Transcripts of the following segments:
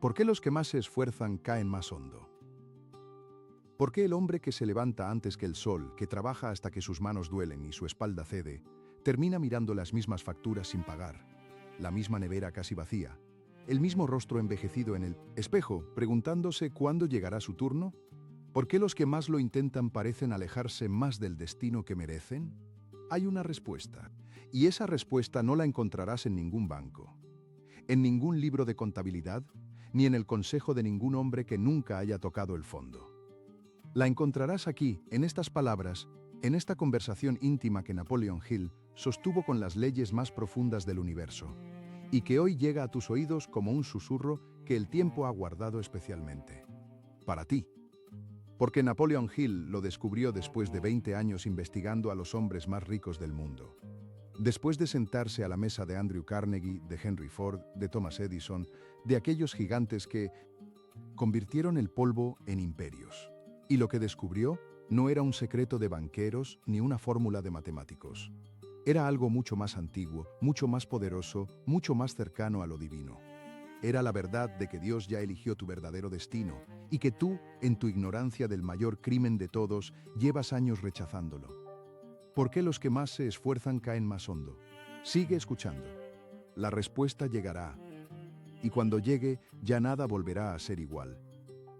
¿Por qué los que más se esfuerzan caen más hondo? ¿Por qué el hombre que se levanta antes que el sol, que trabaja hasta que sus manos duelen y su espalda cede, termina mirando las mismas facturas sin pagar, la misma nevera casi vacía, el mismo rostro envejecido en el espejo, preguntándose cuándo llegará su turno? ¿Por qué los que más lo intentan parecen alejarse más del destino que merecen? Hay una respuesta, y esa respuesta no la encontrarás en ningún banco, en ningún libro de contabilidad, ni en el consejo de ningún hombre que nunca haya tocado el fondo. La encontrarás aquí, en estas palabras, en esta conversación íntima que Napoleon Hill sostuvo con las leyes más profundas del universo, y que hoy llega a tus oídos como un susurro que el tiempo ha guardado especialmente. Para ti. Porque Napoleon Hill lo descubrió después de 20 años investigando a los hombres más ricos del mundo. Después de sentarse a la mesa de Andrew Carnegie, de Henry Ford, de Thomas Edison, de aquellos gigantes que convirtieron el polvo en imperios. Y lo que descubrió no era un secreto de banqueros ni una fórmula de matemáticos. Era algo mucho más antiguo, mucho más poderoso, mucho más cercano a lo divino. Era la verdad de que Dios ya eligió tu verdadero destino y que tú, en tu ignorancia del mayor crimen de todos, llevas años rechazándolo. ¿Por qué los que más se esfuerzan caen más hondo? Sigue escuchando. La respuesta llegará. Y cuando llegue, ya nada volverá a ser igual.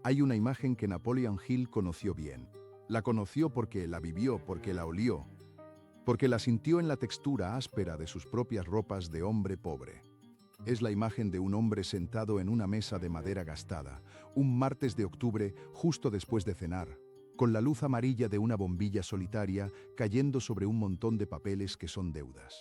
Hay una imagen que Napoleon Hill conoció bien. La conoció porque la vivió, porque la olió, porque la sintió en la textura áspera de sus propias ropas de hombre pobre. Es la imagen de un hombre sentado en una mesa de madera gastada, un martes de octubre, justo después de cenar, con la luz amarilla de una bombilla solitaria cayendo sobre un montón de papeles que son deudas.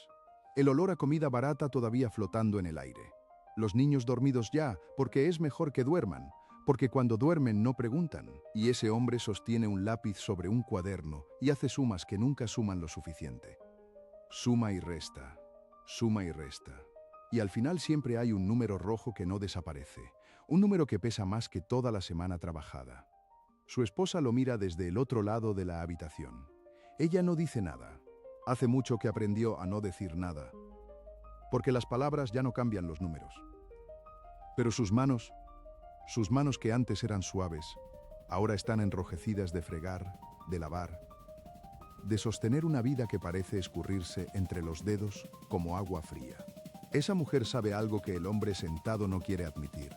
El olor a comida barata todavía flotando en el aire. Los niños dormidos ya, porque es mejor que duerman, porque cuando duermen no preguntan, y ese hombre sostiene un lápiz sobre un cuaderno y hace sumas que nunca suman lo suficiente. Suma y resta, suma y resta. Y al final siempre hay un número rojo que no desaparece, un número que pesa más que toda la semana trabajada. Su esposa lo mira desde el otro lado de la habitación. Ella no dice nada. Hace mucho que aprendió a no decir nada, porque las palabras ya no cambian los números. Pero sus manos que antes eran suaves, ahora están enrojecidas de fregar, de lavar, de sostener una vida que parece escurrirse entre los dedos como agua fría. Esa mujer sabe algo que el hombre sentado no quiere admitir,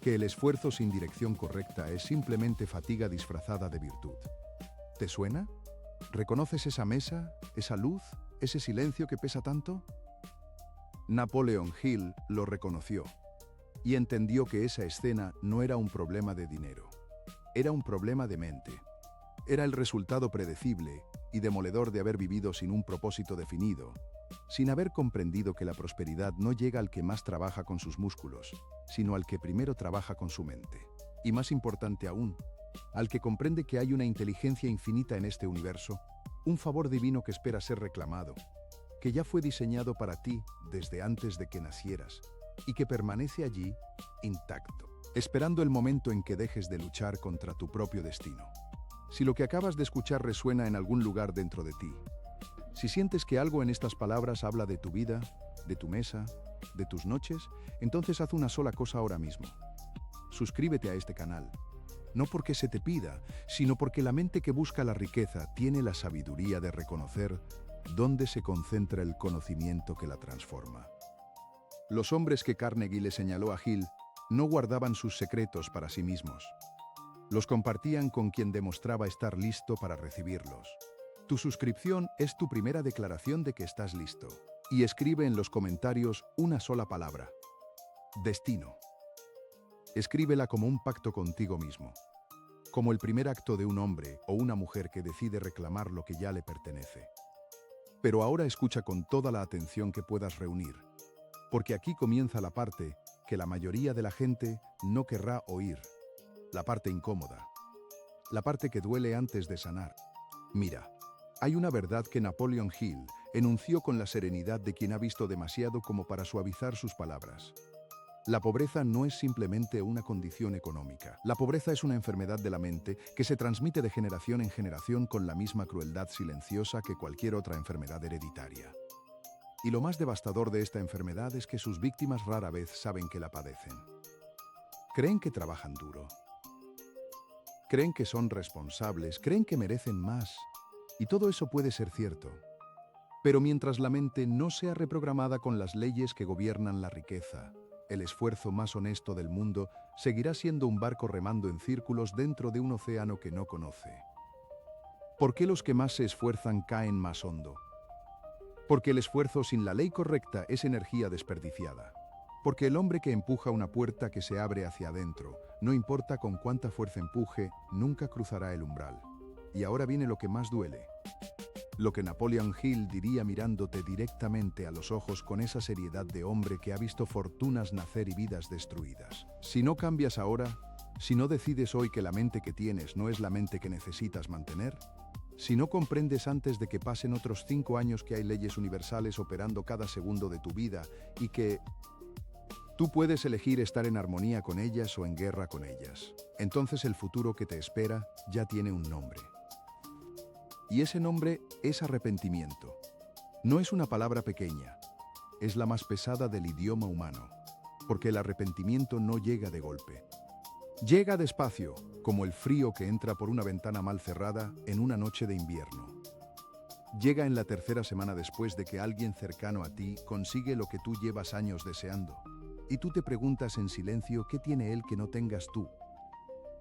que el esfuerzo sin dirección correcta es simplemente fatiga disfrazada de virtud. ¿Te suena? ¿Reconoces esa mesa, esa luz, ese silencio que pesa tanto? Napoleon Hill lo reconoció y entendió que esa escena no era un problema de dinero, era un problema de mente. Era el resultado predecible y demoledor de haber vivido sin un propósito definido, sin haber comprendido que la prosperidad no llega al que más trabaja con sus músculos, sino al que primero trabaja con su mente. Y más importante aún, al que comprende que hay una inteligencia infinita en este universo, un favor divino que espera ser reclamado, que ya fue diseñado para ti desde antes de que nacieras, y que permanece allí, intacto, esperando el momento en que dejes de luchar contra tu propio destino. Si lo que acabas de escuchar resuena en algún lugar dentro de ti, si sientes que algo en estas palabras habla de tu vida, de tu mesa, de tus noches, entonces haz una sola cosa ahora mismo. Suscríbete a este canal, no porque se te pida, sino porque la mente que busca la riqueza tiene la sabiduría de reconocer dónde se concentra el conocimiento que la transforma. Los hombres que Carnegie le señaló a Hill no guardaban sus secretos para sí mismos. Los compartían con quien demostraba estar listo para recibirlos. Tu suscripción es tu primera declaración de que estás listo. Y escribe en los comentarios una sola palabra: destino. Escríbela como un pacto contigo mismo, como el primer acto de un hombre o una mujer que decide reclamar lo que ya le pertenece. Pero ahora escucha con toda la atención que puedas reunir, porque aquí comienza la parte que la mayoría de la gente no querrá oír, la parte incómoda, la parte que duele antes de sanar. Mira, hay una verdad que Napoleon Hill enunció con la serenidad de quien ha visto demasiado como para suavizar sus palabras. La pobreza no es simplemente una condición económica. La pobreza es una enfermedad de la mente que se transmite de generación en generación con la misma crueldad silenciosa que cualquier otra enfermedad hereditaria. Y lo más devastador de esta enfermedad es que sus víctimas rara vez saben que la padecen. Creen que trabajan duro. Creen que son responsables, creen que merecen más. Y todo eso puede ser cierto. Pero mientras la mente no sea reprogramada con las leyes que gobiernan la riqueza, el esfuerzo más honesto del mundo seguirá siendo un barco remando en círculos dentro de un océano que no conoce. ¿Por qué los que más se esfuerzan caen más hondo? Porque el esfuerzo sin la ley correcta es energía desperdiciada. Porque el hombre que empuja una puerta que se abre hacia adentro, no importa con cuánta fuerza empuje, nunca cruzará el umbral. Y ahora viene lo que más duele. Lo que Napoleon Hill diría mirándote directamente a los ojos con esa seriedad de hombre que ha visto fortunas nacer y vidas destruidas. Si no cambias ahora, si no decides hoy que la mente que tienes no es la mente que necesitas mantener, si no comprendes antes de que pasen otros 5 años que hay leyes universales operando cada segundo de tu vida y que tú puedes elegir estar en armonía con ellas o en guerra con ellas, entonces el futuro que te espera ya tiene un nombre. Y ese nombre es arrepentimiento. No es una palabra pequeña, es la más pesada del idioma humano, porque el arrepentimiento no llega de golpe. Llega despacio, como el frío que entra por una ventana mal cerrada en una noche de invierno. Llega en la tercera semana después de que alguien cercano a ti consigue lo que tú llevas años deseando, y tú te preguntas en silencio qué tiene él que no tengas tú.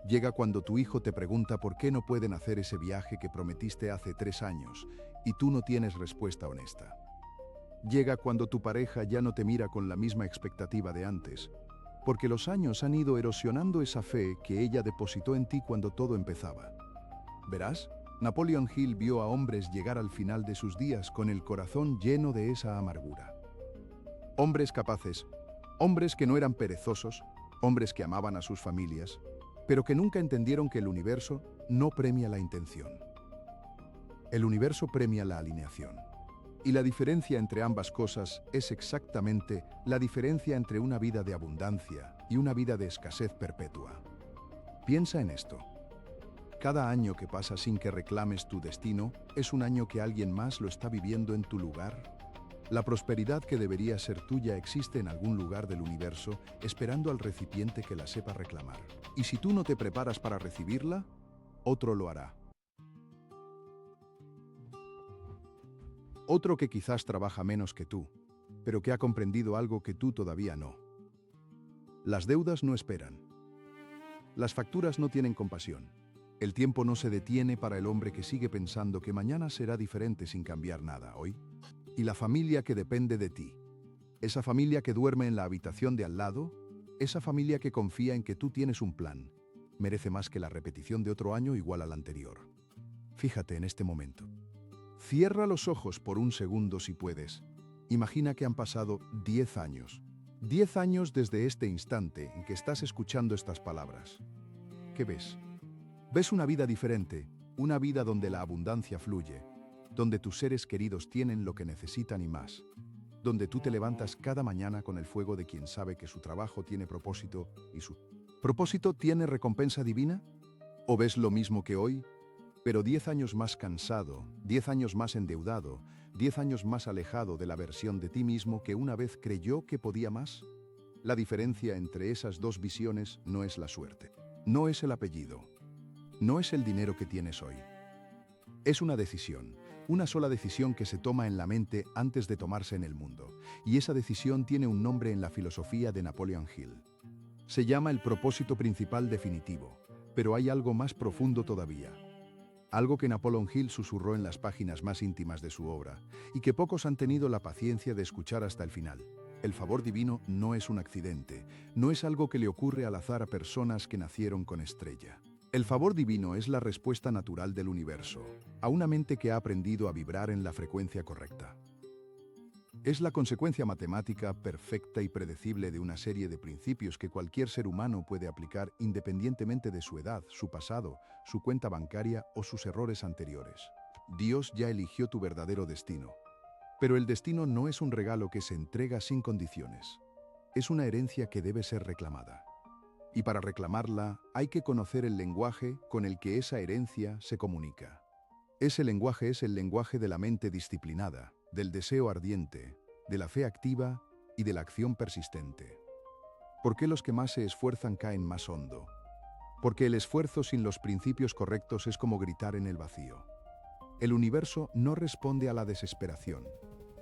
Llega cuando tu hijo te pregunta por qué no pueden hacer ese viaje que prometiste hace 3 años y tú no tienes respuesta honesta. Llega cuando tu pareja ya no te mira con la misma expectativa de antes, porque los años han ido erosionando esa fe que ella depositó en ti cuando todo empezaba. Verás, Napoleon Hill vio a hombres llegar al final de sus días con el corazón lleno de esa amargura. Hombres capaces, hombres que no eran perezosos, hombres que amaban a sus familias, pero que nunca entendieron que el universo no premia la intención. El universo premia la alineación. Y la diferencia entre ambas cosas es exactamente la diferencia entre una vida de abundancia y una vida de escasez perpetua. Piensa en esto. Cada año que pasa sin que reclames tu destino es un año que alguien más lo está viviendo en tu lugar. La prosperidad que debería ser tuya existe en algún lugar del universo, esperando al recipiente que la sepa reclamar. Y si tú no te preparas para recibirla, otro lo hará. Otro que quizás trabaja menos que tú, pero que ha comprendido algo que tú todavía no. Las deudas no esperan. Las facturas no tienen compasión. El tiempo no se detiene para el hombre que sigue pensando que mañana será diferente sin cambiar nada hoy. Y la familia que depende de ti. Esa familia que duerme en la habitación de al lado, esa familia que confía en que tú tienes un plan, merece más que la repetición de otro año igual al anterior. Fíjate en este momento. Cierra los ojos por un segundo si puedes. Imagina que han pasado 10 años. 10 años desde este instante en que estás escuchando estas palabras. ¿Qué ves? Ves una vida diferente, una vida donde la abundancia fluye, donde tus seres queridos tienen lo que necesitan y más, donde tú te levantas cada mañana con el fuego de quien sabe que su trabajo tiene propósito y su propósito tiene recompensa divina. ¿O ves lo mismo que hoy, pero 10 años más cansado, 10 años más endeudado, 10 años más alejado de la versión de ti mismo que una vez creyó que podía más? La diferencia entre esas dos visiones no es la suerte, no es el apellido, no es el dinero que tienes hoy. Es una decisión. Una sola decisión que se toma en la mente antes de tomarse en el mundo. Y esa decisión tiene un nombre en la filosofía de Napoleon Hill. Se llama el propósito principal definitivo, pero hay algo más profundo todavía. Algo que Napoleon Hill susurró en las páginas más íntimas de su obra, y que pocos han tenido la paciencia de escuchar hasta el final. El favor divino no es un accidente, no es algo que le ocurre al azar a personas que nacieron con estrella. El favor divino es la respuesta natural del universo, a una mente que ha aprendido a vibrar en la frecuencia correcta. Es la consecuencia matemática perfecta y predecible de una serie de principios que cualquier ser humano puede aplicar independientemente de su edad, su pasado, su cuenta bancaria o sus errores anteriores. Dios ya eligió tu verdadero destino. Pero el destino no es un regalo que se entrega sin condiciones. Es una herencia que debe ser reclamada. Y para reclamarla, hay que conocer el lenguaje con el que esa herencia se comunica. Ese lenguaje es el lenguaje de la mente disciplinada, del deseo ardiente, de la fe activa y de la acción persistente. ¿Por qué los que más se esfuerzan caen más hondo? Porque el esfuerzo sin los principios correctos es como gritar en el vacío. El universo no responde a la desesperación,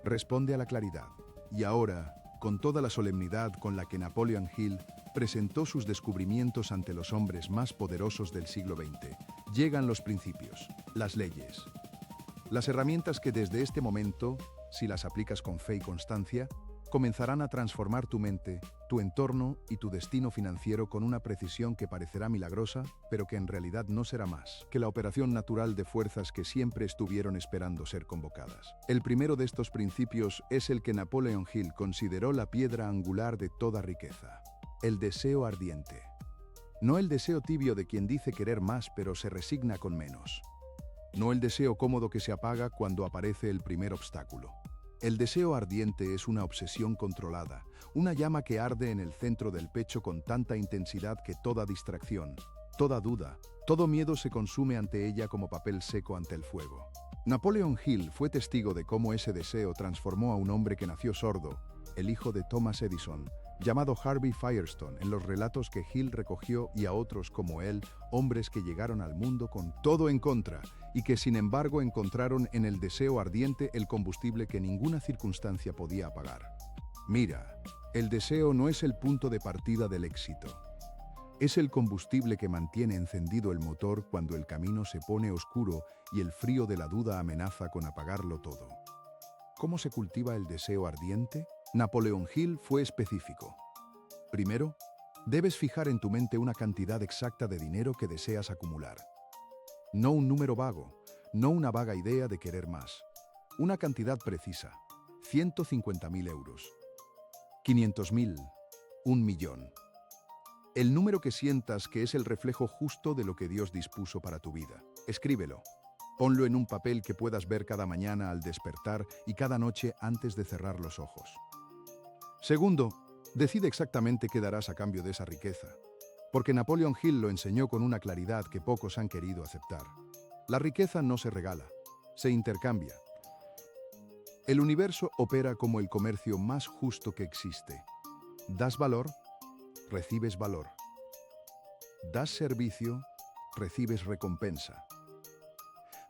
responde a la claridad. Y ahora, con toda la solemnidad con la que Napoleon Hill presentó sus descubrimientos ante los hombres más poderosos del siglo XX, llegan los principios, las leyes. Las herramientas que desde este momento, si las aplicas con fe y constancia, comenzarán a transformar tu mente, tu entorno y tu destino financiero con una precisión que parecerá milagrosa, pero que en realidad no será más que la operación natural de fuerzas que siempre estuvieron esperando ser convocadas. El primero de estos principios es el que Napoleon Hill consideró la piedra angular de toda riqueza: el deseo ardiente. No el deseo tibio de quien dice querer más pero se resigna con menos. No el deseo cómodo que se apaga cuando aparece el primer obstáculo. El deseo ardiente es una obsesión controlada, una llama que arde en el centro del pecho con tanta intensidad que toda distracción, toda duda, todo miedo se consume ante ella como papel seco ante el fuego. Napoleon Hill fue testigo de cómo ese deseo transformó a un hombre que nació sordo, el hijo de Thomas Edison, llamado Harvey Firestone, en los relatos que Hill recogió, y a otros como él, hombres que llegaron al mundo con todo en contra y que sin embargo encontraron en el deseo ardiente el combustible que ninguna circunstancia podía apagar. Mira, el deseo no es el punto de partida del éxito. Es el combustible que mantiene encendido el motor cuando el camino se pone oscuro y el frío de la duda amenaza con apagarlo todo. ¿Cómo se cultiva el deseo ardiente? Napoleon Hill fue específico. Primero, debes fijar en tu mente una cantidad exacta de dinero que deseas acumular. No un número vago, no una vaga idea de querer más. Una cantidad precisa: 150.000 euros, 500.000, 1.000.000. El número que sientas que es el reflejo justo de lo que Dios dispuso para tu vida. Escríbelo. Ponlo en un papel que puedas ver cada mañana al despertar y cada noche antes de cerrar los ojos. Segundo, decide exactamente qué darás a cambio de esa riqueza, porque Napoleon Hill lo enseñó con una claridad que pocos han querido aceptar. La riqueza no se regala, se intercambia. El universo opera como el comercio más justo que existe. Das valor, recibes valor. Das servicio, recibes recompensa.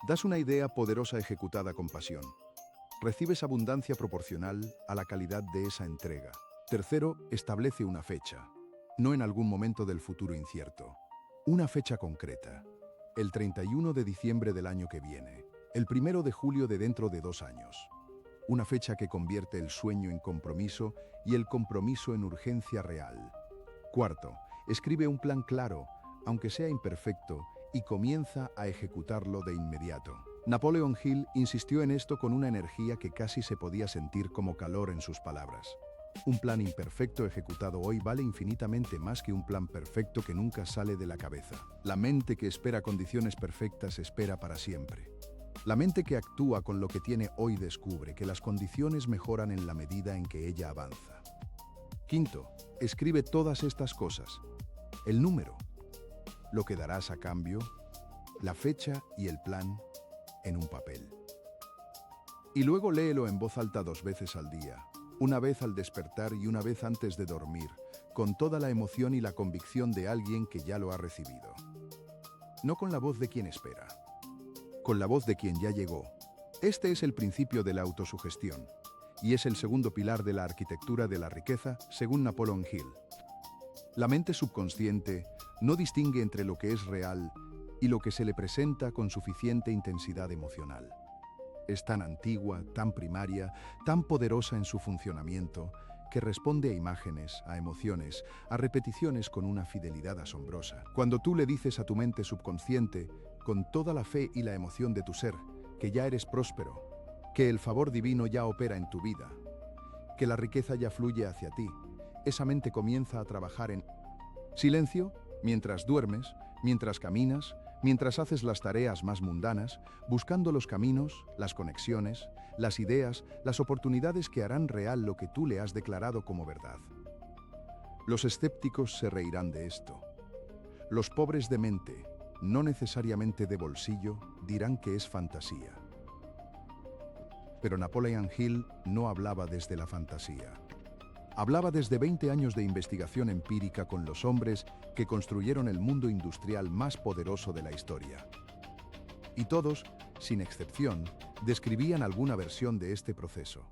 Das una idea poderosa ejecutada con pasión. Recibes abundancia proporcional a la calidad de esa entrega. Tercero, establece una fecha, no en algún momento del futuro incierto. Una fecha concreta: el 31 de diciembre del año que viene, el 1 de julio de dentro de 2 años. Una fecha que convierte el sueño en compromiso y el compromiso en urgencia real. Cuarto, escribe un plan claro, aunque sea imperfecto, y comienza a ejecutarlo de inmediato. Napoleon Hill insistió en esto con una energía que casi se podía sentir como calor en sus palabras. Un plan imperfecto ejecutado hoy vale infinitamente más que un plan perfecto que nunca sale de la cabeza. La mente que espera condiciones perfectas espera para siempre. La mente que actúa con lo que tiene hoy descubre que las condiciones mejoran en la medida en que ella avanza. Quinto, escribe todas estas cosas: el número, lo que darás a cambio, la fecha y el plan, en un papel. Y luego léelo en voz alta 2 veces al día, una vez al despertar y una vez antes de dormir, con toda la emoción y la convicción de alguien que ya lo ha recibido. No con la voz de quien espera, con la voz de quien ya llegó. Este es el principio de la autosugestión, y es el segundo pilar de la arquitectura de la riqueza, según Napoleon Hill. La mente subconsciente no distingue entre lo que es real y lo que se le presenta con suficiente intensidad emocional. Es tan antigua, tan primaria, tan poderosa en su funcionamiento, que responde a imágenes, a emociones, a repeticiones con una fidelidad asombrosa. Cuando tú le dices a tu mente subconsciente, con toda la fe y la emoción de tu ser, que ya eres próspero, que el favor divino ya opera en tu vida, que la riqueza ya fluye hacia ti, esa mente comienza a trabajar en silencio, mientras duermes, mientras caminas, mientras haces las tareas más mundanas, buscando los caminos, las conexiones, las ideas, las oportunidades que harán real lo que tú le has declarado como verdad. Los escépticos se reirán de esto. Los pobres de mente, no necesariamente de bolsillo, dirán que es fantasía. Pero Napoleon Hill no hablaba desde la fantasía. Hablaba desde 20 años de investigación empírica con los hombres que construyeron el mundo industrial más poderoso de la historia. Y todos, sin excepción, describían alguna versión de este proceso.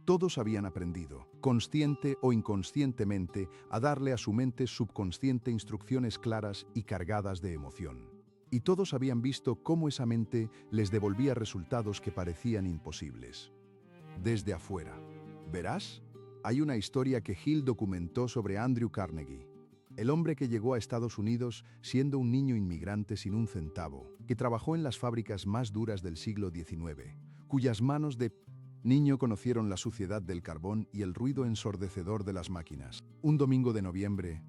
Todos habían aprendido, consciente o inconscientemente, a darle a su mente subconsciente instrucciones claras y cargadas de emoción. Y todos habían visto cómo esa mente les devolvía resultados que parecían imposibles. Desde afuera. ¿Verás? Hay una historia que Hill documentó sobre Andrew Carnegie, el hombre que llegó a Estados Unidos siendo un niño inmigrante sin un centavo, que trabajó en las fábricas más duras del siglo XIX, cuyas manos de niño conocieron la suciedad del carbón y el ruido ensordecedor de las máquinas. Un domingo de noviembre,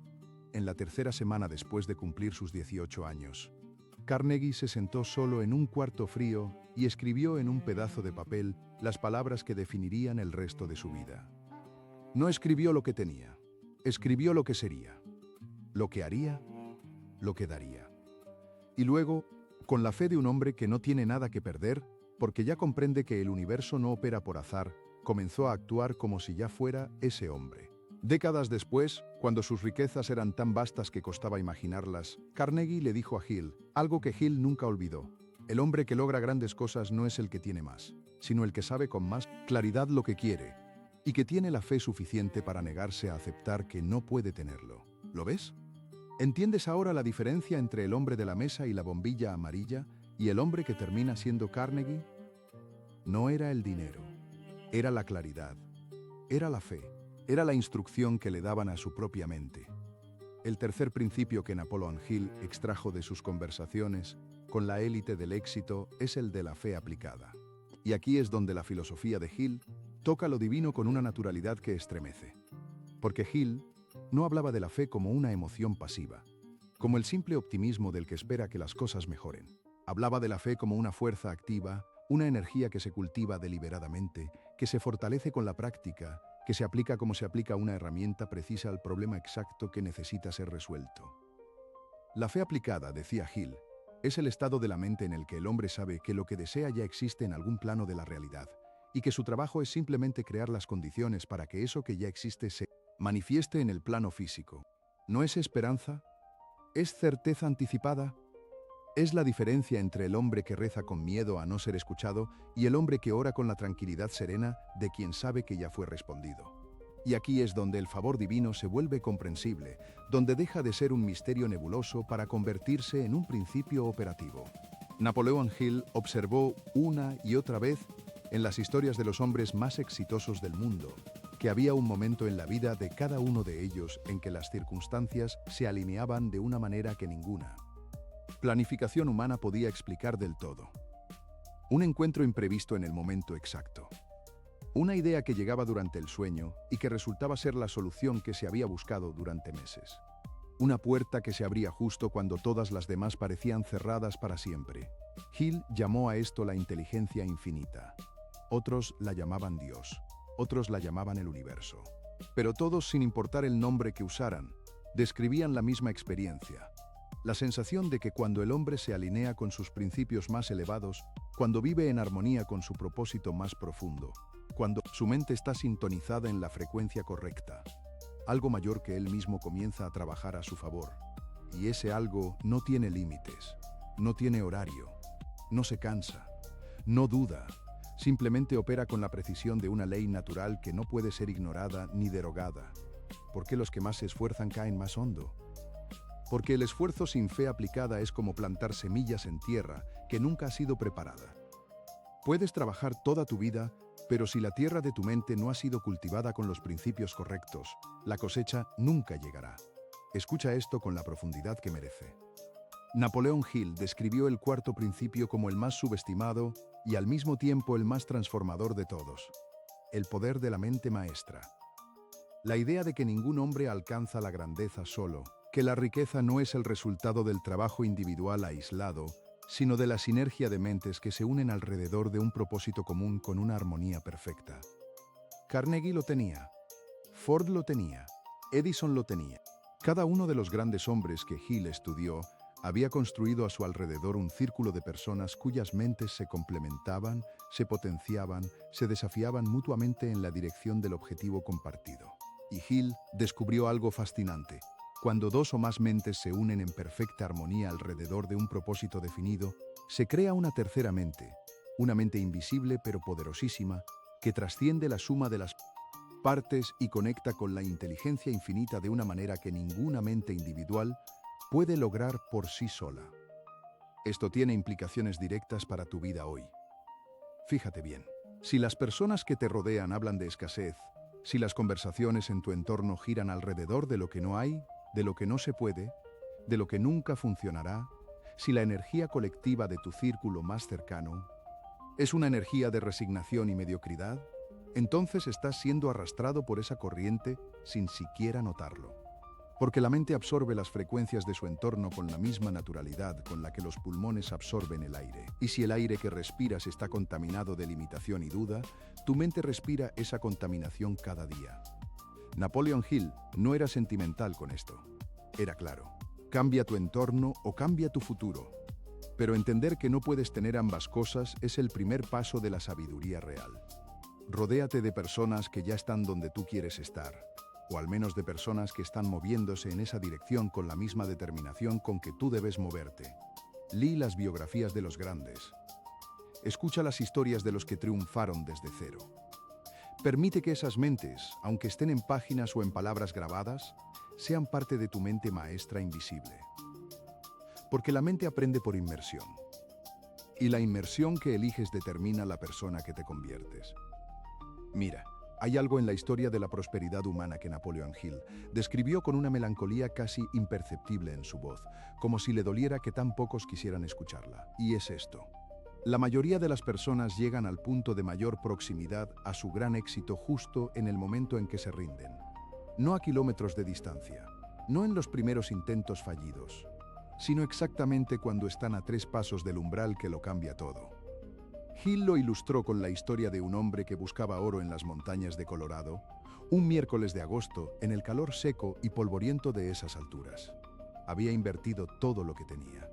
en la tercera semana después de cumplir sus 18 años, Carnegie se sentó solo en un cuarto frío y escribió en un pedazo de papel las palabras que definirían el resto de su vida. No escribió lo que tenía, escribió lo que sería, lo que haría, lo que daría. Y luego, con la fe de un hombre que no tiene nada que perder, porque ya comprende que el universo no opera por azar, comenzó a actuar como si ya fuera ese hombre. Décadas después, cuando sus riquezas eran tan vastas que costaba imaginarlas, Carnegie le dijo a Hill algo que Hill nunca olvidó. El hombre que logra grandes cosas no es el que tiene más, sino el que sabe con más claridad lo que quiere, y que tiene la fe suficiente para negarse a aceptar que no puede tenerlo. ¿Lo ves? ¿Entiendes ahora la diferencia entre el hombre de la mesa y la bombilla amarilla y el hombre que termina siendo Carnegie? No era el dinero, era la claridad, era la fe, era la instrucción que le daban a su propia mente. El tercer principio que Napoleon Hill extrajo de sus conversaciones con la élite del éxito es el de la fe aplicada. Y aquí es donde la filosofía de Hill toca lo divino con una naturalidad que estremece. Porque Hill no hablaba de la fe como una emoción pasiva, como el simple optimismo del que espera que las cosas mejoren. Hablaba de la fe como una fuerza activa, una energía que se cultiva deliberadamente, que se fortalece con la práctica, que se aplica como se aplica una herramienta precisa al problema exacto que necesita ser resuelto. La fe aplicada, decía Hill, es el estado de la mente en el que el hombre sabe que lo que desea ya existe en algún plano de la realidad, y que su trabajo es simplemente crear las condiciones para que eso que ya existe se manifieste en el plano físico. ¿No es esperanza? ¿Es certeza anticipada? Es la diferencia entre el hombre que reza con miedo a no ser escuchado y el hombre que ora con la tranquilidad serena de quien sabe que ya fue respondido. Y aquí es donde el favor divino se vuelve comprensible, donde deja de ser un misterio nebuloso para convertirse en un principio operativo. Napoleon Hill observó una y otra vez en las historias de los hombres más exitosos del mundo, que había un momento en la vida de cada uno de ellos en que las circunstancias se alineaban de una manera que ninguna planificación humana podía explicar del todo. Un encuentro imprevisto en el momento exacto. Una idea que llegaba durante el sueño y que resultaba ser la solución que se había buscado durante meses. Una puerta que se abría justo cuando todas las demás parecían cerradas para siempre. Hill llamó a esto la inteligencia infinita. Otros la llamaban Dios. Otros la llamaban el universo. Pero todos, sin importar el nombre que usaran, describían la misma experiencia. La sensación de que cuando el hombre se alinea con sus principios más elevados, cuando vive en armonía con su propósito más profundo, cuando su mente está sintonizada en la frecuencia correcta, algo mayor que él mismo comienza a trabajar a su favor. Y ese algo no tiene límites, no tiene horario, no se cansa, no duda, simplemente opera con la precisión de una ley natural que no puede ser ignorada ni derogada. ¿Por qué los que más se esfuerzan caen más hondo? Porque el esfuerzo sin fe aplicada es como plantar semillas en tierra que nunca ha sido preparada. Puedes trabajar toda tu vida, pero si la tierra de tu mente no ha sido cultivada con los principios correctos, la cosecha nunca llegará. Escucha esto con la profundidad que merece. Napoleon Hill describió el cuarto principio como el más subestimado y al mismo tiempo el más transformador de todos. El poder de la mente maestra. La idea de que ningún hombre alcanza la grandeza solo, que la riqueza no es el resultado del trabajo individual aislado, sino de la sinergia de mentes que se unen alrededor de un propósito común con una armonía perfecta. Carnegie lo tenía, Ford lo tenía, Edison lo tenía. Cada uno de los grandes hombres que Hill estudió Había construido a su alrededor un círculo de personas cuyas mentes se complementaban, se potenciaban, se desafiaban mutuamente en la dirección del objetivo compartido. Y Hill descubrió algo fascinante. Cuando dos o más mentes se unen en perfecta armonía alrededor de un propósito definido, se crea una tercera mente, una mente invisible pero poderosísima, que trasciende la suma de las partes y conecta con la inteligencia infinita de una manera que ninguna mente individual puede lograr por sí sola. Esto tiene implicaciones directas para tu vida hoy. Fíjate bien, si las personas que te rodean hablan de escasez, si las conversaciones en tu entorno giran alrededor de lo que no hay, de lo que no se puede, de lo que nunca funcionará, si la energía colectiva de tu círculo más cercano es una energía de resignación y mediocridad, entonces estás siendo arrastrado por esa corriente sin siquiera notarlo. Porque la mente absorbe las frecuencias de su entorno con la misma naturalidad con la que los pulmones absorben el aire. Y si el aire que respiras está contaminado de limitación y duda, tu mente respira esa contaminación cada día. Napoleon Hill no era sentimental con esto. Era claro. Cambia tu entorno o cambia tu futuro. Pero entender que no puedes tener ambas cosas es el primer paso de la sabiduría real. Rodéate de personas que ya están donde tú quieres estar, o al menos de personas que están moviéndose en esa dirección con la misma determinación con que tú debes moverte. Lee las biografías de los grandes. Escucha las historias de los que triunfaron desde cero. Permite que esas mentes, aunque estén en páginas o en palabras grabadas, sean parte de tu mente maestra invisible. Porque la mente aprende por inmersión. Y la inmersión que eliges determina la persona que te conviertes. Mira, hay algo en la historia de la prosperidad humana que Napoleon Hill describió con una melancolía casi imperceptible en su voz, como si le doliera que tan pocos quisieran escucharla. Y es esto. La mayoría de las personas llegan al punto de mayor proximidad a su gran éxito justo en el momento en que se rinden. No a kilómetros de distancia, no en los primeros intentos fallidos, sino exactamente cuando están a 3 pasos del umbral que lo cambia todo. Hill lo ilustró con la historia de un hombre que buscaba oro en las montañas de Colorado, un miércoles de agosto, en el calor seco y polvoriento de esas alturas. Había invertido todo lo que tenía.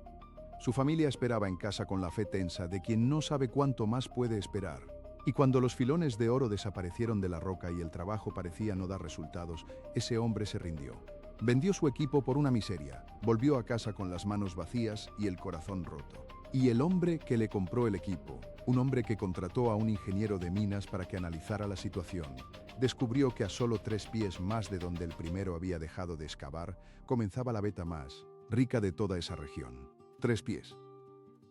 Su familia esperaba en casa con la fe tensa de quien no sabe cuánto más puede esperar. Y cuando los filones de oro desaparecieron de la roca y el trabajo parecía no dar resultados, ese hombre se rindió. Vendió su equipo por una miseria, volvió a casa con las manos vacías y el corazón roto. Y el hombre que le compró el equipo, un hombre que contrató a un ingeniero de minas para que analizara la situación, descubrió que a solo 3 pies más de donde el primero había dejado de excavar, comenzaba la veta más rica de toda esa región. 3 pies.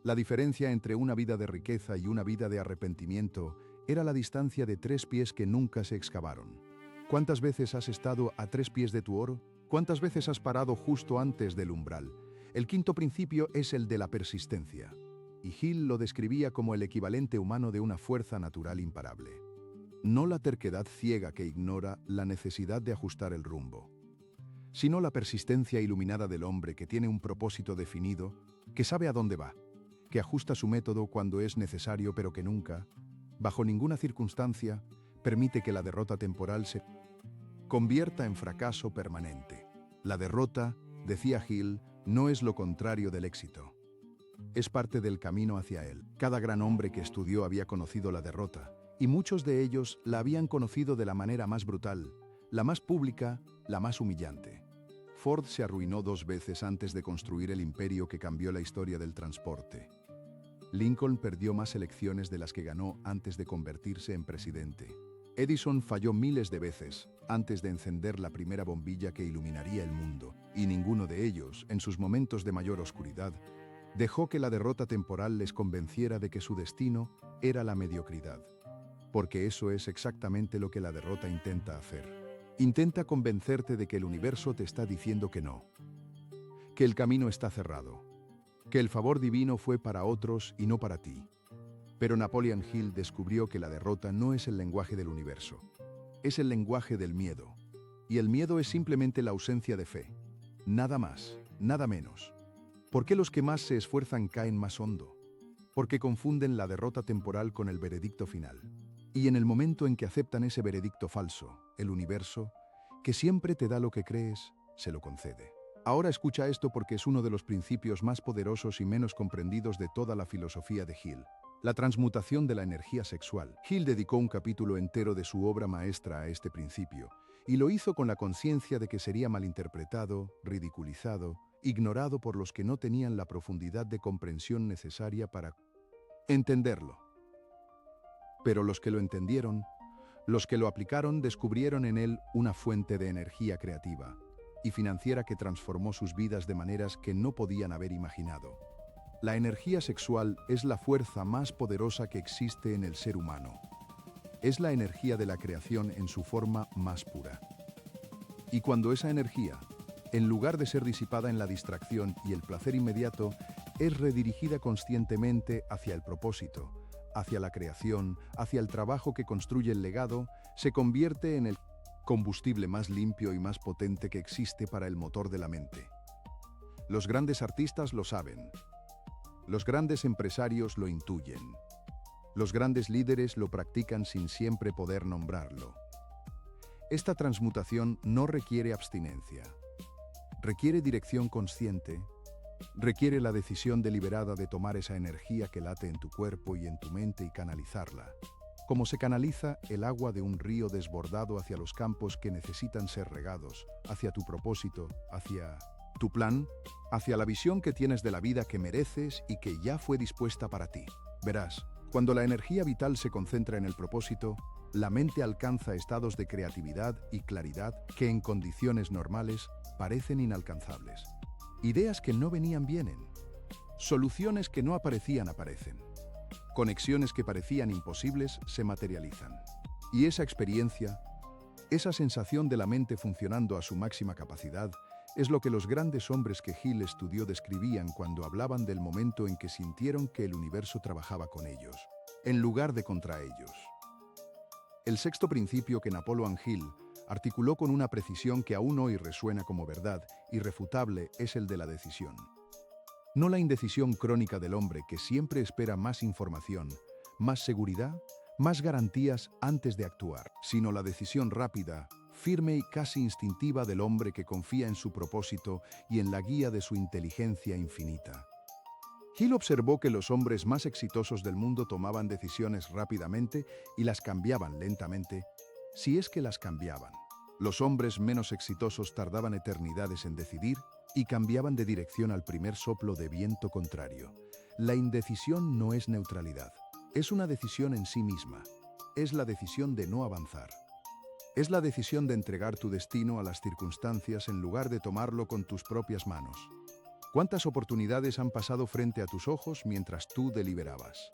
La diferencia entre una vida de riqueza y una vida de arrepentimiento era la distancia de 3 pies que nunca se excavaron. ¿Cuántas veces has estado a 3 pies de tu oro? ¿Cuántas veces has parado justo antes del umbral? El quinto principio es el de la persistencia. Y Hill lo describía como el equivalente humano de una fuerza natural imparable. No la terquedad ciega que ignora la necesidad de ajustar el rumbo, sino la persistencia iluminada del hombre que tiene un propósito definido, que sabe a dónde va, que ajusta su método cuando es necesario pero que nunca, bajo ninguna circunstancia, permite que la derrota temporal se convierta en fracaso permanente. La derrota, decía Hill, no es lo contrario del éxito. Es parte del camino hacia él. Cada gran hombre que estudió había conocido la derrota, y muchos de ellos la habían conocido de la manera más brutal, la más pública, la más humillante. Ford se arruinó 2 veces antes de construir el imperio que cambió la historia del transporte. Lincoln perdió más elecciones de las que ganó antes de convertirse en presidente. Edison falló miles de veces antes de encender la primera bombilla que iluminaría el mundo, y ninguno de ellos, en sus momentos de mayor oscuridad, dejó que la derrota temporal les convenciera de que su destino era la mediocridad. Porque eso es exactamente lo que la derrota intenta hacer. Intenta convencerte de que el universo te está diciendo que no, que el camino está cerrado, que el favor divino fue para otros y no para ti. Pero Napoleon Hill descubrió que la derrota no es el lenguaje del universo, es el lenguaje del miedo. Y el miedo es simplemente la ausencia de fe. Nada más, nada menos. ¿Por qué los que más se esfuerzan caen más hondo? Porque confunden la derrota temporal con el veredicto final. Y en el momento en que aceptan ese veredicto falso, el universo, que siempre te da lo que crees, se lo concede. Ahora escucha esto porque es uno de los principios más poderosos y menos comprendidos de toda la filosofía de Hill. La transmutación de la energía sexual. Hill dedicó un capítulo entero de su obra maestra a este principio, y lo hizo con la conciencia de que sería malinterpretado, ridiculizado, ignorado por los que no tenían la profundidad de comprensión necesaria para entenderlo. Pero los que lo entendieron, los que lo aplicaron, descubrieron en él una fuente de energía creativa y financiera que transformó sus vidas de maneras que no podían haber imaginado. La energía sexual es la fuerza más poderosa que existe en el ser humano. Es la energía de la creación en su forma más pura. Y cuando esa energía, en lugar de ser disipada en la distracción y el placer inmediato, es redirigida conscientemente hacia el propósito, hacia la creación, hacia el trabajo que construye el legado, se convierte en el combustible más limpio y más potente que existe para el motor de la mente. Los grandes artistas lo saben. Los grandes empresarios lo intuyen. Los grandes líderes lo practican sin siempre poder nombrarlo. Esta transmutación no requiere abstinencia. Requiere dirección consciente. Requiere la decisión deliberada de tomar esa energía que late en tu cuerpo y en tu mente y canalizarla, como se canaliza el agua de un río desbordado hacia los campos que necesitan ser regados, hacia tu propósito, hacia tu plan, hacia la visión que tienes de la vida que mereces y que ya fue dispuesta para ti. Verás, cuando la energía vital se concentra en el propósito, la mente alcanza estados de creatividad y claridad que en condiciones normales parecen inalcanzables. Ideas que no venían vienen. Soluciones que no aparecían aparecen. Conexiones que parecían imposibles se materializan. Y esa experiencia, esa sensación de la mente funcionando a su máxima capacidad, es lo que los grandes hombres que Hill estudió describían cuando hablaban del momento en que sintieron que el universo trabajaba con ellos, en lugar de contra ellos. El sexto principio que Napoleon Hill articuló con una precisión que aún hoy resuena como verdad irrefutable es el de la decisión. No la indecisión crónica del hombre que siempre espera más información, más seguridad, más garantías antes de actuar, sino la decisión rápida, firme y casi instintiva del hombre que confía en su propósito y en la guía de su inteligencia infinita. Hill observó que los hombres más exitosos del mundo tomaban decisiones rápidamente y las cambiaban lentamente, si es que las cambiaban. Los hombres menos exitosos tardaban eternidades en decidir y cambiaban de dirección al primer soplo de viento contrario. La indecisión no es neutralidad, es una decisión en sí misma. Es la decisión de no avanzar. Es la decisión de entregar tu destino a las circunstancias en lugar de tomarlo con tus propias manos. ¿Cuántas oportunidades han pasado frente a tus ojos mientras tú deliberabas?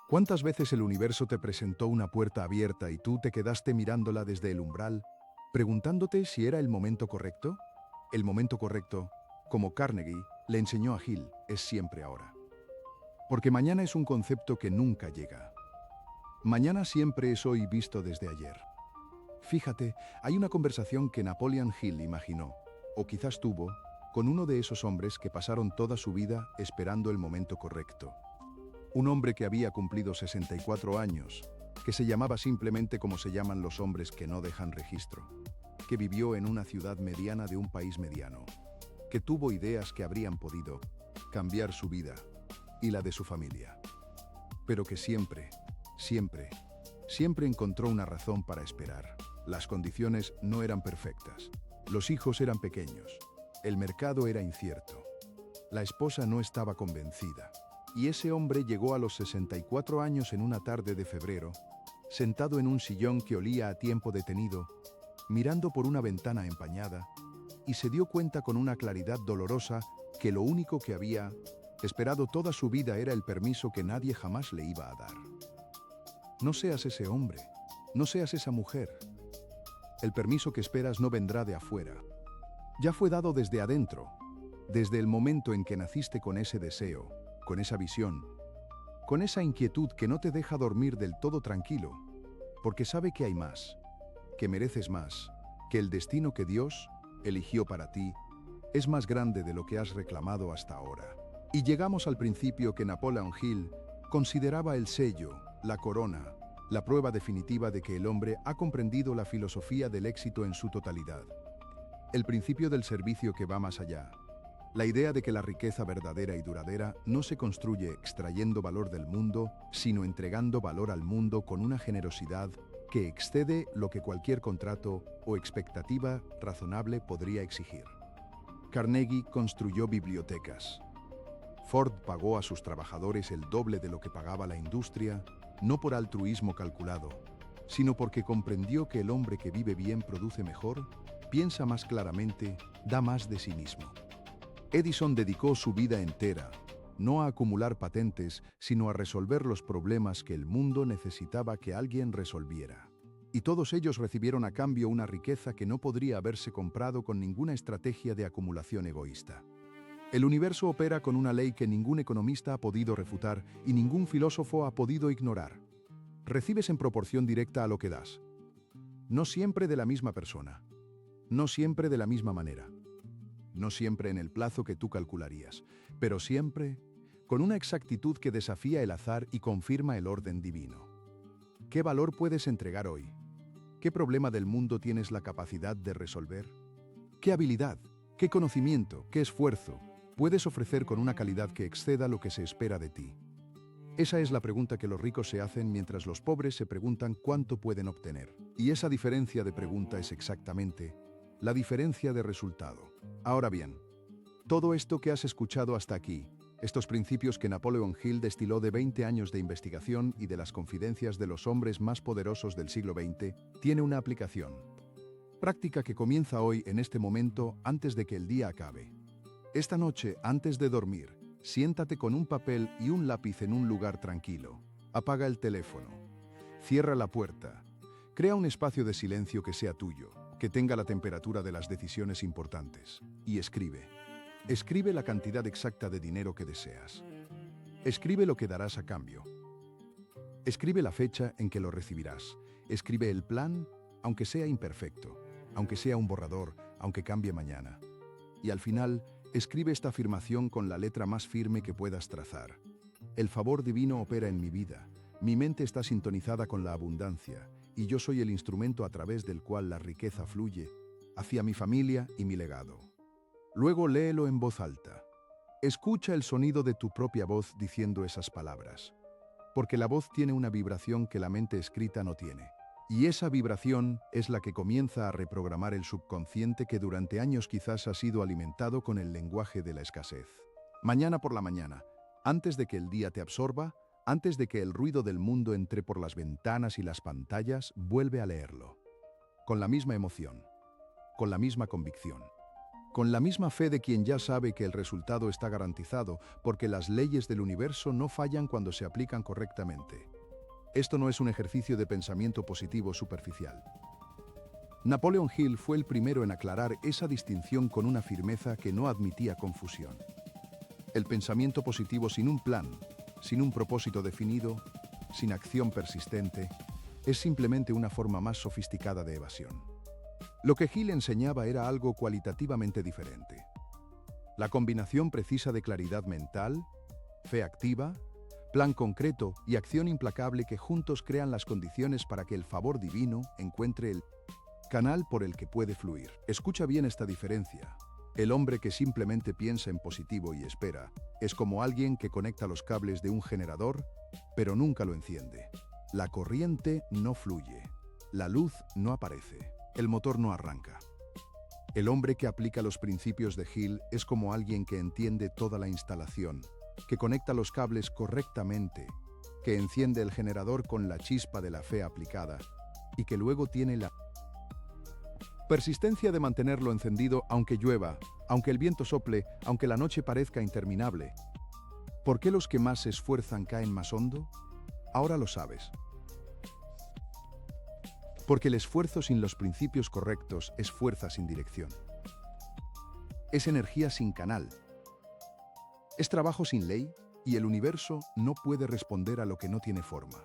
¿Cuántas veces el universo te presentó una puerta abierta y tú te quedaste mirándola desde el umbral, preguntándote si era el momento correcto? El momento correcto, como Carnegie le enseñó a Hill, es siempre ahora. Porque mañana es un concepto que nunca llega. Mañana siempre es hoy visto desde ayer. Fíjate, hay una conversación que Napoleon Hill imaginó, o quizás tuvo, con uno de esos hombres que pasaron toda su vida esperando el momento correcto. Un hombre que había cumplido 64 años, que se llamaba simplemente como se llaman los hombres que no dejan registro, que vivió en una ciudad mediana de un país mediano, que tuvo ideas que habrían podido cambiar su vida y la de su familia, pero que siempre encontró una razón para esperar. Las condiciones no eran perfectas, los hijos eran pequeños, el mercado era incierto, la esposa no estaba convencida. Y ese hombre llegó a los 64 años en una tarde de febrero, sentado en un sillón que olía a tiempo detenido, mirando por una ventana empañada, y se dio cuenta con una claridad dolorosa que lo único que había esperado toda su vida era el permiso que nadie jamás le iba a dar. No seas ese hombre, no seas esa mujer. El permiso que esperas no vendrá de afuera. Ya fue dado desde adentro, desde el momento en que naciste con ese deseo, con esa visión, con esa inquietud que no te deja dormir del todo tranquilo, porque sabe que hay más, que mereces más, que el destino que Dios eligió para ti es más grande de lo que has reclamado hasta ahora. Y llegamos al principio que Napoleon Hill consideraba el sello, la corona, la prueba definitiva de que el hombre ha comprendido la filosofía del éxito en su totalidad. El principio del servicio que va más allá. La idea de que la riqueza verdadera y duradera no se construye extrayendo valor del mundo, sino entregando valor al mundo con una generosidad que excede lo que cualquier contrato o expectativa razonable podría exigir. Carnegie construyó bibliotecas. Ford pagó a sus trabajadores el doble de lo que pagaba la industria, no por altruismo calculado, sino porque comprendió que el hombre que vive bien produce mejor, piensa más claramente, da más de sí mismo. Edison dedicó su vida entera, no a acumular patentes, sino a resolver los problemas que el mundo necesitaba que alguien resolviera. Y todos ellos recibieron a cambio una riqueza que no podría haberse comprado con ninguna estrategia de acumulación egoísta. El universo opera con una ley que ningún economista ha podido refutar y ningún filósofo ha podido ignorar. Recibes en proporción directa a lo que das. No siempre de la misma persona. No siempre de la misma manera. No siempre en el plazo que tú calcularías, pero siempre con una exactitud que desafía el azar y confirma el orden divino. ¿Qué valor puedes entregar hoy? ¿Qué problema del mundo tienes la capacidad de resolver? ¿Qué habilidad, qué conocimiento, qué esfuerzo puedes ofrecer con una calidad que exceda lo que se espera de ti? Esa es la pregunta que los ricos se hacen mientras los pobres se preguntan cuánto pueden obtener. Y esa diferencia de pregunta es exactamente la diferencia de resultado. Ahora bien, todo esto que has escuchado hasta aquí, estos principios que Napoleon Hill destiló de 20 años de investigación y de las confidencias de los hombres más poderosos del siglo XX, tiene una aplicación práctica que comienza hoy en este momento antes de que el día acabe. Esta noche, antes de dormir, siéntate con un papel y un lápiz en un lugar tranquilo. Apaga el teléfono. Cierra la puerta. Crea un espacio de silencio que sea tuyo, que tenga la temperatura de las decisiones importantes. Y escribe. Escribe la cantidad exacta de dinero que deseas. Escribe lo que darás a cambio. Escribe la fecha en que lo recibirás. Escribe el plan, aunque sea imperfecto, aunque sea un borrador, aunque cambie mañana. Y al final, escribe esta afirmación con la letra más firme que puedas trazar. El favor divino opera en mi vida. Mi mente está sintonizada con la abundancia, y yo soy el instrumento a través del cual la riqueza fluye hacia mi familia y mi legado. Luego léelo en voz alta. Escucha el sonido de tu propia voz diciendo esas palabras. Porque la voz tiene una vibración que la mente escrita no tiene. Y esa vibración es la que comienza a reprogramar el subconsciente que durante años quizás ha sido alimentado con el lenguaje de la escasez. Mañana por la mañana, antes de que el día te absorba, antes de que el ruido del mundo entre por las ventanas y las pantallas, vuelve a leerlo. Con la misma emoción, con la misma convicción, con la misma fe de quien ya sabe que el resultado está garantizado porque las leyes del universo no fallan cuando se aplican correctamente. Esto no es un ejercicio de pensamiento positivo superficial. Napoleon Hill fue el primero en aclarar esa distinción con una firmeza que no admitía confusión. El pensamiento positivo sin un plan, sin un propósito definido, sin acción persistente, es simplemente una forma más sofisticada de evasión. Lo que Hill enseñaba era algo cualitativamente diferente. La combinación precisa de claridad mental, fe activa, plan concreto y acción implacable que juntos crean las condiciones para que el favor divino encuentre el canal por el que puede fluir. Escucha bien esta diferencia. El hombre que simplemente piensa en positivo y espera es como alguien que conecta los cables de un generador, pero nunca lo enciende. La corriente no fluye, la luz no aparece, el motor no arranca. El hombre que aplica los principios de Hill es como alguien que entiende toda la instalación, que conecta los cables correctamente, que enciende el generador con la chispa de la fe aplicada y que luego tiene la persistencia de mantenerlo encendido aunque llueva, aunque el viento sople, aunque la noche parezca interminable. ¿Por qué los que más se esfuerzan caen más hondo? Ahora lo sabes. Porque el esfuerzo sin los principios correctos es fuerza sin dirección. Es energía sin canal. Es trabajo sin ley y el universo no puede responder a lo que no tiene forma.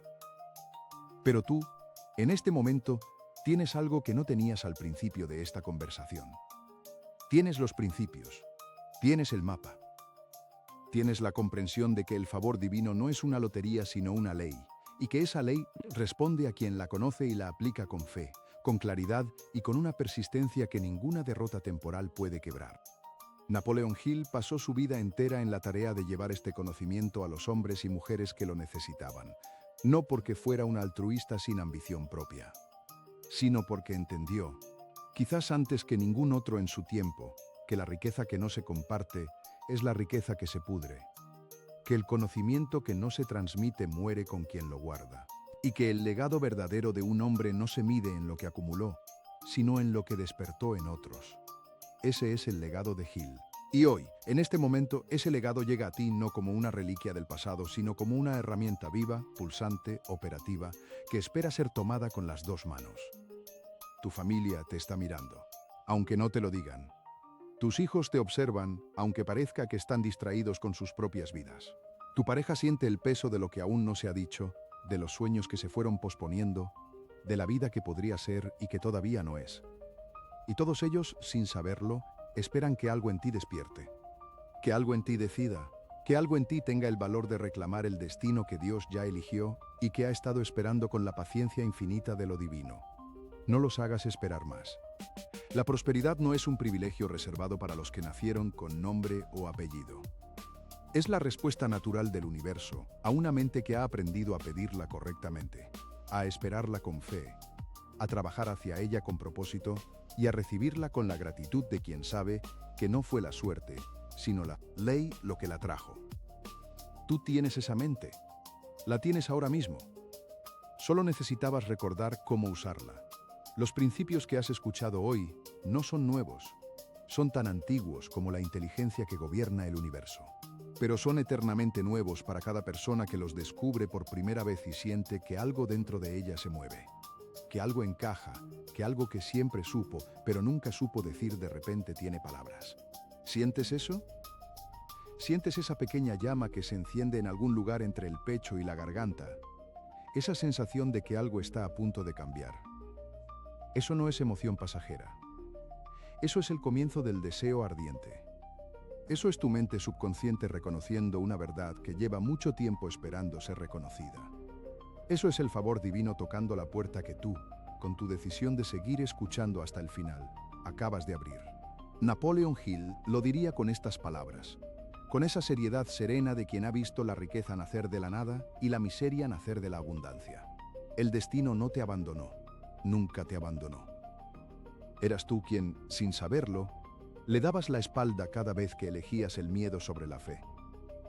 Pero tú, en este momento, tienes algo que no tenías al principio de esta conversación. Tienes los principios, tienes el mapa. Tienes la comprensión de que el favor divino no es una lotería sino una ley, y que esa ley responde a quien la conoce y la aplica con fe, con claridad y con una persistencia que ninguna derrota temporal puede quebrar. Napoleon Hill pasó su vida entera en la tarea de llevar este conocimiento a los hombres y mujeres que lo necesitaban, no porque fuera un altruista sin ambición propia, sino porque entendió, quizás antes que ningún otro en su tiempo, que la riqueza que no se comparte es la riqueza que se pudre, que el conocimiento que no se transmite muere con quien lo guarda, y que el legado verdadero de un hombre no se mide en lo que acumuló, sino en lo que despertó en otros. Ese es el legado de Hill. Y hoy, en este momento, ese legado llega a ti no como una reliquia del pasado, sino como una herramienta viva, pulsante, operativa, que espera ser tomada con las dos manos. Tu familia te está mirando, aunque no te lo digan. Tus hijos te observan, aunque parezca que están distraídos con sus propias vidas. Tu pareja siente el peso de lo que aún no se ha dicho, de los sueños que se fueron posponiendo, de la vida que podría ser y que todavía no es. Y todos ellos, sin saberlo, esperan que algo en ti despierte, que algo en ti decida, que algo en ti tenga el valor de reclamar el destino que Dios ya eligió y que ha estado esperando con la paciencia infinita de lo divino. No los hagas esperar más. La prosperidad no es un privilegio reservado para los que nacieron con nombre o apellido. Es la respuesta natural del universo a una mente que ha aprendido a pedirla correctamente, a esperarla con fe, a trabajar hacia ella con propósito y a recibirla con la gratitud de quien sabe que no fue la suerte, sino la ley lo que la trajo. Tú tienes esa mente. La tienes ahora mismo. Solo necesitabas recordar cómo usarla. Los principios que has escuchado hoy no son nuevos. Son tan antiguos como la inteligencia que gobierna el universo. Pero son eternamente nuevos para cada persona que los descubre por primera vez y siente que algo dentro de ella se mueve. Que algo encaja, que algo que siempre supo, pero nunca supo decir de repente tiene palabras. ¿Sientes eso? ¿Sientes esa pequeña llama que se enciende en algún lugar entre el pecho y la garganta? Esa sensación de que algo está a punto de cambiar. Eso no es emoción pasajera. Eso es el comienzo del deseo ardiente. Eso es tu mente subconsciente reconociendo una verdad que lleva mucho tiempo esperando ser reconocida. Eso es el favor divino tocando la puerta que tú, con tu decisión de seguir escuchando hasta el final, acabas de abrir. Napoleon Hill lo diría con estas palabras, con esa seriedad serena de quien ha visto la riqueza nacer de la nada y la miseria nacer de la abundancia. El destino no te abandonó, nunca te abandonó. Eras tú quien, sin saberlo, le dabas la espalda cada vez que elegías el miedo sobre la fe.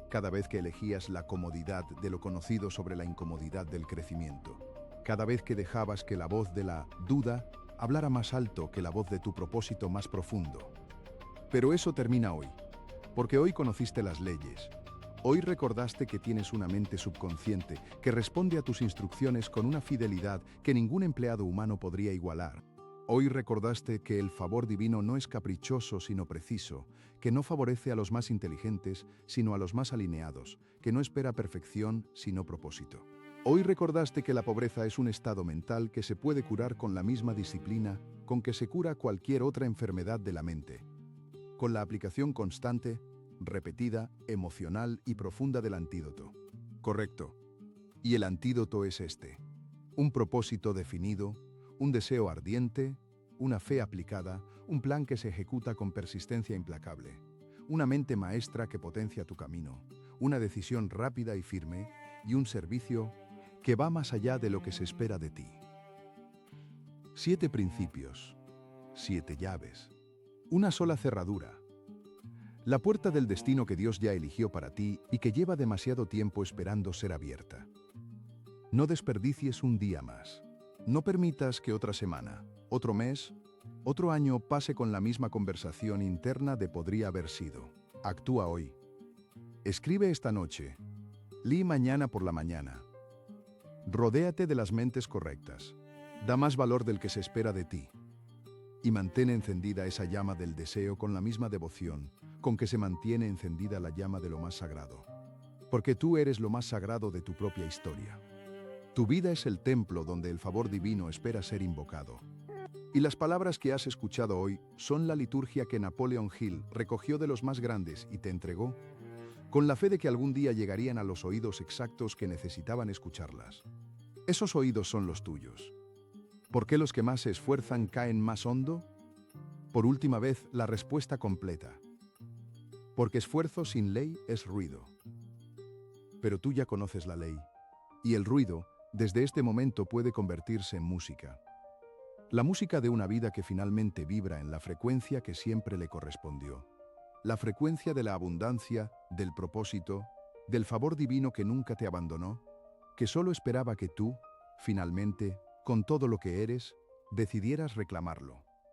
Cada vez que elegías la comodidad de lo conocido sobre la incomodidad del crecimiento. Cada vez que dejabas que la voz de la duda hablara más alto que la voz de tu propósito más profundo. Pero eso termina hoy, porque hoy conociste las leyes. Hoy recordaste que tienes una mente subconsciente que responde a tus instrucciones con una fidelidad que ningún empleado humano podría igualar. Hoy recordaste que el favor divino no es caprichoso sino preciso, que no favorece a los más inteligentes sino a los más alineados, que no espera perfección sino propósito. Hoy recordaste que la pobreza es un estado mental que se puede curar con la misma disciplina con que se cura cualquier otra enfermedad de la mente, con la aplicación constante, repetida, emocional y profunda del antídoto. Correcto. Y el antídoto es este: un propósito definido, un deseo ardiente, una fe aplicada, un plan que se ejecuta con persistencia implacable, una mente maestra que potencia tu camino, una decisión rápida y firme y un servicio que va más allá de lo que se espera de ti. 7 principios, 7 llaves, una sola cerradura. La puerta del destino que Dios ya eligió para ti y que lleva demasiado tiempo esperando ser abierta. No desperdicies un día más. No permitas que otra semana, otro mes, otro año pase con la misma conversación interna de podría haber sido. Actúa hoy. Escribe esta noche. Lee mañana por la mañana. Rodéate de las mentes correctas. Da más valor del que se espera de ti. Y mantén encendida esa llama del deseo con la misma devoción con que se mantiene encendida la llama de lo más sagrado. Porque tú eres lo más sagrado de tu propia historia. Tu vida es el templo donde el favor divino espera ser invocado. Y las palabras que has escuchado hoy son la liturgia que Napoleon Hill recogió de los más grandes y te entregó, con la fe de que algún día llegarían a los oídos exactos que necesitaban escucharlas. Esos oídos son los tuyos. ¿Por qué los que más se esfuerzan caen más hondo? Por última vez, la respuesta completa. Porque esfuerzo sin ley es ruido. Pero tú ya conoces la ley. Y el ruido, desde este momento, puede convertirse en música. La música de una vida que finalmente vibra en la frecuencia que siempre le correspondió. La frecuencia de la abundancia, del propósito, del favor divino que nunca te abandonó, que solo esperaba que tú, finalmente, con todo lo que eres, decidieras reclamarlo.